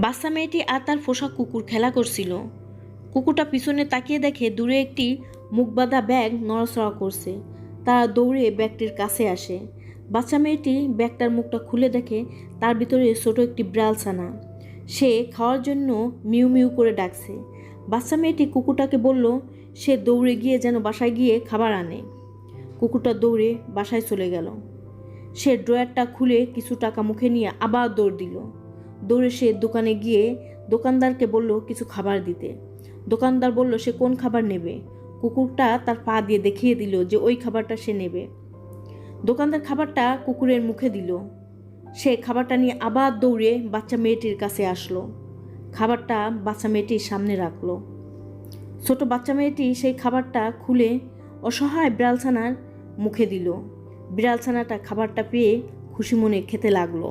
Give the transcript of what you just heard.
বাচ্চা মেয়েটি আর তার পোষা কুকুর খেলা করছিল। কুকুরটা পিছনে তাকিয়ে দেখে দূরে একটি মুখবাঁধা ব্যাগ নড়াচড়া করছে। তারা দৌড়ে ব্যাগটির কাছে আসে। বাচ্চা মেয়েটি ব্যাগটার মুখটা খুলে দেখে তার ভিতরে ছোট একটি বিড়াল ছানা। সে খাওয়ার জন্য মিউ মিউ করে ডাকছে। বাচ্চা মেয়েটি কুকুরটাকে বলল সে দৌড়ে গিয়ে যেন বাসায় গিয়ে খাবার আনে। কুকুরটা দৌড়ে বাসায় চলে গেল। সে ড্রয়ারটা খুলে কিছু টাকা মুখে নিয়ে আবার দৌড় দিল। দৌড়ে সে দোকানে গিয়ে দোকানদারকে বলল কিছু খাবার দিতে। দোকানদার বলল সে কোন খাবার নেবে। কুকুরটা তার পা দিয়ে দেখিয়ে দিল যে ওই খাবারটা সে নেবে। দোকানদার খাবারটা কুকুরের মুখে দিল। সে খাবারটা নিয়ে আবার দৌড়ে বাচ্চা মেয়েটির কাছে আসলো। খাবারটা বাচ্চা মেয়েটির সামনে রাখলো। ছোট বাচ্চা মেয়েটি সেই খাবারটা খুলে অসহায় বিড়ালছানার মুখে দিল। বিড়ালছানাটা খাবারটা পেয়ে খুশি মনে খেতে লাগলো।